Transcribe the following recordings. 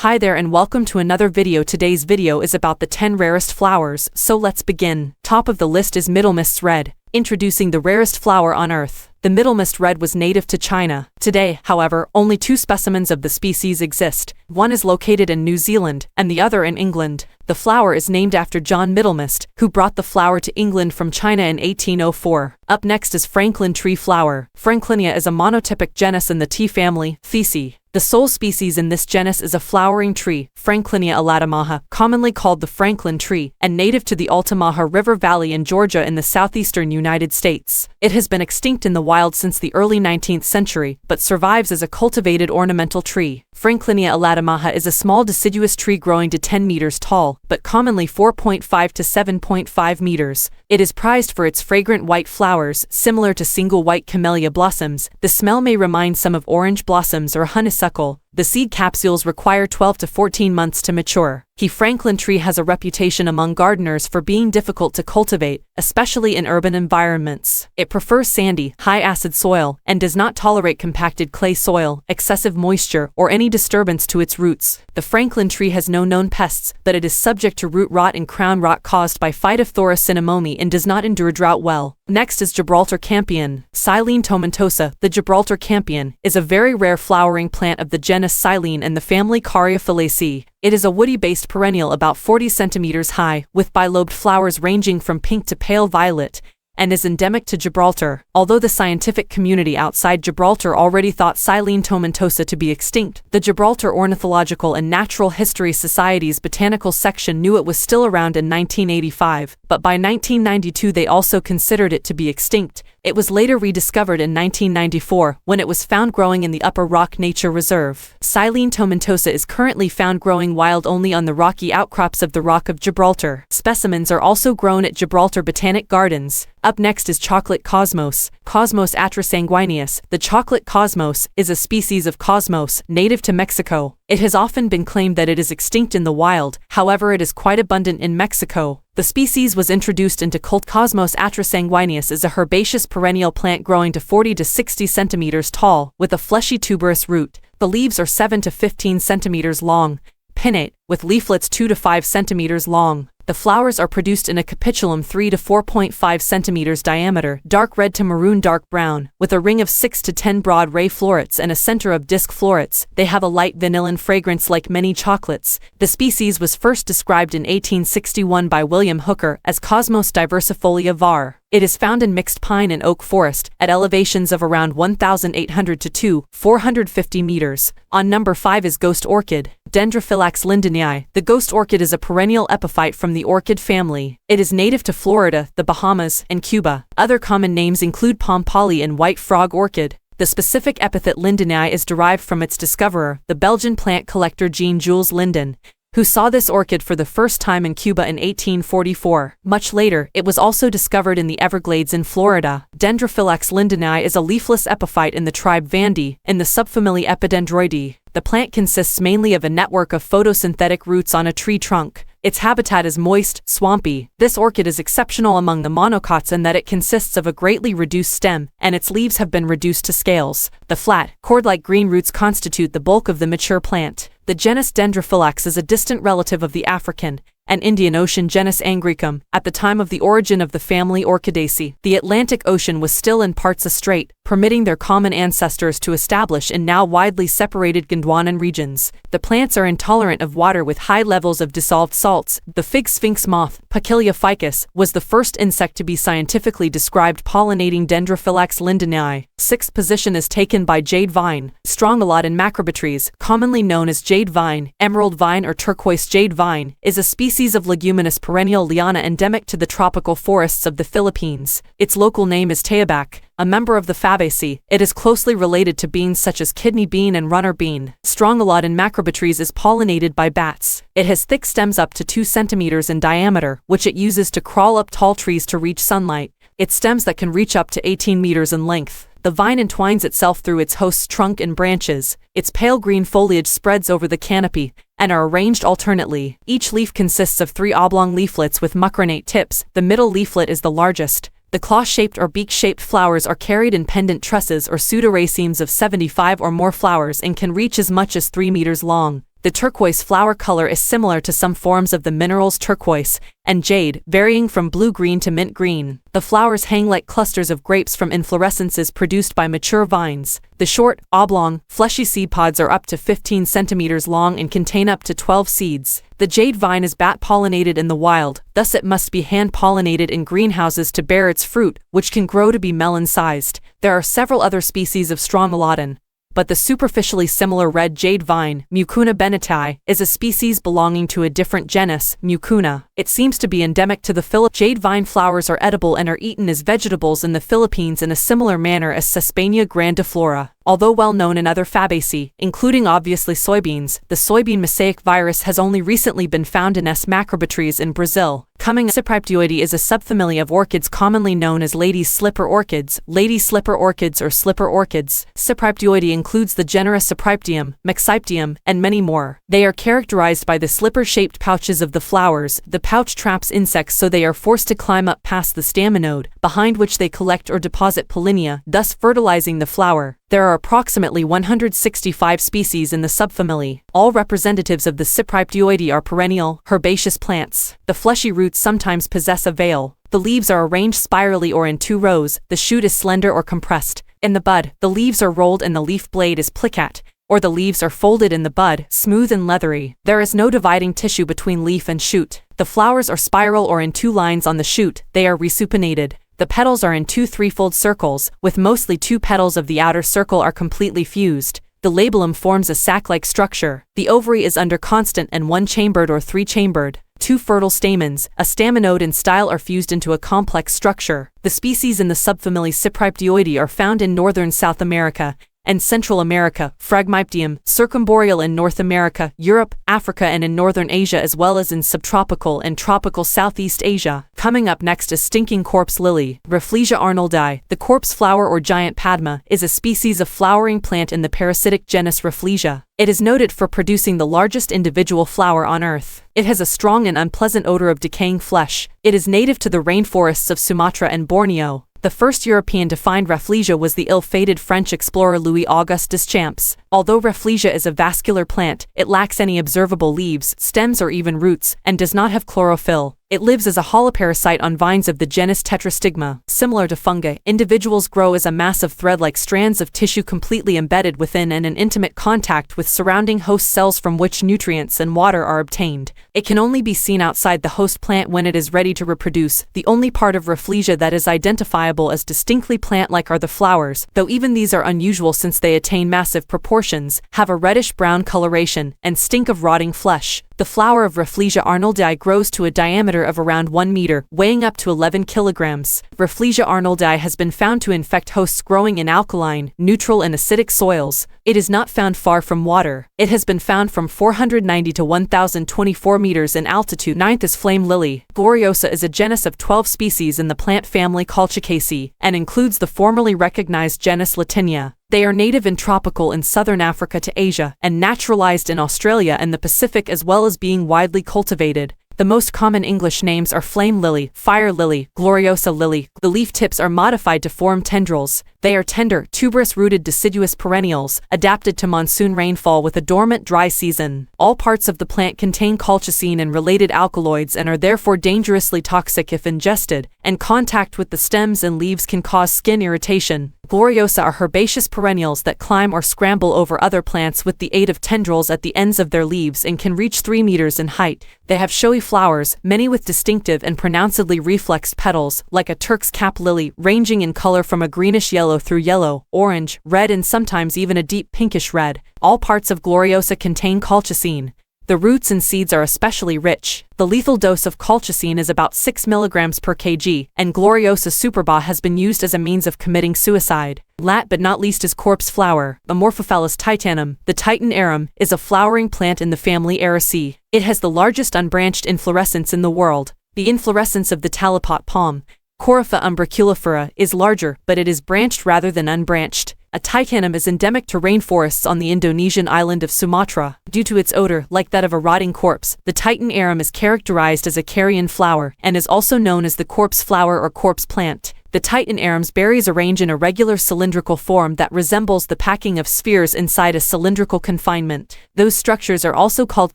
Hi there and welcome to another video. Today's video is about the 10 rarest flowers, so let's begin. Top of the list is Middlemist Red, introducing the rarest flower on Earth. The Middlemist Red was native to China. Today, however, only 2 specimens of the species exist. One is located in New Zealand, and the other in England. The flower is named after John Middlemist, who brought the flower to England from China in 1804. Up next is Franklin tree flower. Franklinia is a monotypic genus in the tea family, Theaceae. The sole species in this genus is a flowering tree, Franklinia alatamaha, commonly called the Franklin tree, and native to the Altamaha River Valley in Georgia in the southeastern United States. It has been extinct in the wild since the early 19th century, but survives as a cultivated ornamental tree. Franklinia alatamaha is a small deciduous tree growing to 10 meters tall, but commonly 4.5 to 7.5 meters. It is prized for its fragrant white flowers, similar to single white camellia blossoms. The smell may remind some of orange blossoms or honeysuckle. The seed capsules require 12 to 14 months to mature. The Franklin tree has a reputation among gardeners for being difficult to cultivate, especially in urban environments. It prefers sandy, high-acid soil, and does not tolerate compacted clay soil, excessive moisture, or any disturbance to its roots. The Franklin tree has no known pests, but it is subject to root rot and crown rot caused by Phytophthora cinnamomi and does not endure drought well. Next is Gibraltar Campion. Silene tomentosa. The Gibraltar Campion is a very rare flowering plant of the genus Silene and the family Caryophyllaceae. It is a woody-based perennial about 40 centimeters high, with bilobed flowers ranging from pink to pale violet, and is endemic to Gibraltar. Although the scientific community outside Gibraltar already thought Silene tomentosa to be extinct, the Gibraltar Ornithological and Natural History Society's botanical section knew it was still around in 1985, but by 1992 they also considered it to be extinct. It was later rediscovered in 1994, when it was found growing in the Upper Rock Nature Reserve. Silene tomentosa is currently found growing wild only on the rocky outcrops of the Rock of Gibraltar. Specimens are also grown at Gibraltar Botanic Gardens. Up next is chocolate cosmos. Cosmos atrasanguineus. The chocolate cosmos is a species of cosmos, native to Mexico. It has often been claimed that it is extinct in the wild, however it is quite abundant in Mexico. The species was introduced into cult. Cosmos atrasanguineus is a herbaceous perennial plant growing to 40 to 60 centimeters tall, with a fleshy tuberous root. The leaves are 7 to 15 centimeters long, pinnate, with leaflets 2 to 5 centimeters long. The flowers are produced in a capitulum 3 to 4.5 centimeters diameter, dark red to maroon dark brown, with a ring of 6 to 10 broad ray florets and a center of disc florets. They have a light vanillin fragrance like many chocolates. The species was first described in 1861 by William Hooker as Cosmos diversifolia var. It is found in mixed pine and oak forest, at elevations of around 1,800 to 450 meters. On number 5 is Ghost Orchid. Dendrophyllax lindenii. The ghost orchid is a perennial epiphyte from the orchid family. It is native to Florida, the Bahamas, and Cuba. Other common names include palm polly and white frog orchid. The specific epithet lindenii is derived from its discoverer, the Belgian plant collector Jean-Jules Linden, who saw this orchid for the first time in Cuba in 1844. Much later, it was also discovered in the Everglades in Florida. Dendrophyllax lindenii is a leafless epiphyte in the tribe Vandae, in the subfamily Epidendroideae. The plant consists mainly of a network of photosynthetic roots on a tree trunk. Its habitat is moist, swampy. This orchid is exceptional among the monocots in that it consists of a greatly reduced stem, and its leaves have been reduced to scales. The flat, cord-like green roots constitute the bulk of the mature plant. The genus Dendrophyllax is a distant relative of the African and Indian Ocean genus Angraecum. At the time of the origin of the family Orchidaceae, the Atlantic Ocean was still in parts a strait, permitting their common ancestors to establish in now widely separated Gondwanan regions. The plants are intolerant of water with high levels of dissolved salts. The fig sphinx moth, Pachyllia ficus, was the first insect to be scientifically described pollinating Dendrophyllax lindenii. 6th position is taken by Jade Vine. Strongyloid in macrobitries, commonly known as Jade Vine, emerald vine or turquoise jade vine, is a species of leguminous perennial liana endemic to the tropical forests of the Philippines. Its local name is Tayabac. A member of the Fabaceae, it is closely related to beans such as kidney bean and runner bean. Strongyloid in macrobitries is pollinated by bats. It has thick stems up to 2 centimeters in diameter, which it uses to crawl up tall trees to reach sunlight. Its stems that can reach up to 18 meters in length. The vine entwines itself through its host's trunk and branches. Its pale green foliage spreads over the canopy, and are arranged alternately. Each leaf consists of 3 oblong leaflets with mucronate tips. The middle leaflet is the largest. The claw-shaped or beak-shaped flowers are carried in pendant trusses or pseudoracemes of 75 or more flowers and can reach as much as 3 meters long. The turquoise flower color is similar to some forms of the minerals turquoise and jade, varying from blue-green to mint green. The flowers hang like clusters of grapes from inflorescences produced by mature vines. The short, oblong, fleshy seed pods are up to 15 centimeters long and contain up to 12 seeds. The jade vine is bat-pollinated in the wild, thus it must be hand-pollinated in greenhouses to bear its fruit, which can grow to be melon-sized. There are several other species of strongylodyne, but the superficially similar red jade vine, Mucuna bennetii, is a species belonging to a different genus, Mucuna. It seems to be endemic to the Philippines. Jade vine flowers are edible and are eaten as vegetables in the Philippines in a similar manner as Sesbania grandiflora. Although well known in other Fabaceae, including obviously soybeans, the soybean mosaic virus has only recently been found in S. macrobitries in Brazil. Cypripedioides is a subfamily of orchids commonly known as lady's slipper orchids, lady slipper orchids or slipper orchids. Cypripedioides includes the genera Cypripedium, Mexipedium, and many more. They are characterized by the slipper-shaped pouches of the flowers. The pouch traps insects so they are forced to climb up past the staminode, behind which they collect or deposit pollinia, thus fertilizing the flower. There are approximately 165 species in the subfamily. All representatives of the Cypripedioides are perennial, herbaceous plants. The fleshy roots sometimes possess a veil. The leaves are arranged spirally or in 2 rows. The shoot is slender or compressed. In the bud, the leaves are rolled and the leaf blade is plicat, or the leaves are folded in the bud, smooth and leathery. There is no dividing tissue between leaf and shoot. The flowers are spiral or in 2 lines on the shoot. They are resupinated. The petals are in 2 threefold circles, with mostly 2 petals of the outer circle are completely fused. The labellum forms a sac-like structure. The ovary is under constant and 1-chambered or 3-chambered. 2 fertile stamens, a staminode and style are fused into a complex structure. The species in the subfamily Cypripedioides are found in northern South America and Central America, Phragmipedium, circumboreal in North America, Europe, Africa and in northern Asia as well as in subtropical and tropical Southeast Asia. Coming up next is stinking corpse lily, Rafflesia arnoldii. The corpse flower or giant padma is a species of flowering plant in the parasitic genus Rafflesia. It is noted for producing the largest individual flower on Earth. It has a strong and unpleasant odor of decaying flesh. It is native to the rainforests of Sumatra and Borneo. The first European to find Rafflesia was the ill-fated French explorer Louis-Auguste Deschamps. Although Rafflesia is a vascular plant, it lacks any observable leaves, stems or even roots, and does not have chlorophyll. It lives as a holoparasite on vines of the genus Tetrastigma. Similar to fungi, individuals grow as a mass of thread-like strands of tissue completely embedded within and in intimate contact with surrounding host cells from which nutrients and water are obtained. It can only be seen outside the host plant when it is ready to reproduce. The only part of Rafflesia that is identifiable as distinctly plant-like are the flowers, though even these are unusual since they attain massive proportions, have a reddish-brown coloration, and stink of rotting flesh. The flower of Rafflesia arnoldii grows to a diameter of around 1 meter, weighing up to 11 kilograms. Rafflesia arnoldii has been found to infect hosts growing in alkaline, neutral and acidic soils. It is not found far from water. It has been found from 490 to 1,024 meters in altitude. 9th is flame lily. Gloriosa is a genus of 12 species in the plant family Colchicaceae, and includes the formerly recognized genus Latinia. They are native and tropical in southern Africa to Asia, and naturalized in Australia and the Pacific as well as being widely cultivated. The most common English names are flame lily, fire lily, gloriosa lily. The leaf tips are modified to form tendrils. They are tender, tuberous-rooted deciduous perennials, adapted to monsoon rainfall with a dormant dry season. All parts of the plant contain colchicine and related alkaloids and are therefore dangerously toxic if ingested, and contact with the stems and leaves can cause skin irritation. Gloriosa are herbaceous perennials that climb or scramble over other plants with the aid of tendrils at the ends of their leaves and can reach 3 meters in height. They have showy flowers, many with distinctive and pronouncedly reflexed petals, like a Turk's cap lily, ranging in color from a greenish yellow through yellow, orange, red and sometimes even a deep pinkish red. All parts of Gloriosa contain colchicine. The roots and seeds are especially rich. The lethal dose of colchicine is about 6 milligrams per kg, and Gloriosa superba has been used as a means of committing suicide. Last but not least is corpse flower, Amorphophallus titanum. The Titan arum is a flowering plant in the family Araceae. It has the largest unbranched inflorescence in the world. The inflorescence of the talipot palm, Corypha umbraculifera, is larger, but it is branched rather than unbranched. A titanum is endemic to rainforests on the Indonesian island of Sumatra. Due to its odor, like that of a rotting corpse, the Titan arum is characterized as a carrion flower, and is also known as the corpse flower or corpse plant. The Titanarum's berries arrange in a regular cylindrical form that resembles the packing of spheres inside a cylindrical confinement. Those structures are also called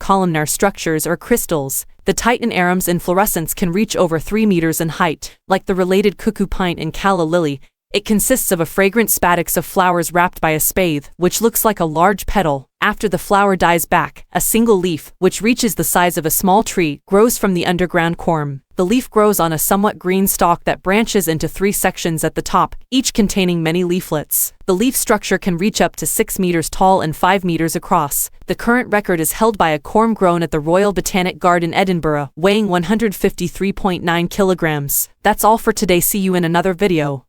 columnar structures or crystals. The Titanarum's inflorescence can reach over 3 meters in height. Like the related cuckoo pine and calla lily, it consists of a fragrant spadix of flowers wrapped by a spathe, which looks like a large petal. After the flower dies back, a single leaf, which reaches the size of a small tree, grows from the underground corm. The leaf grows on a somewhat green stalk that branches into 3 sections at the top, each containing many leaflets. The leaf structure can reach up to 6 meters tall and 5 meters across. The current record is held by a corm grown at the Royal Botanic Garden, Edinburgh, weighing 153.9 kilograms. That's all for today. See you in another video.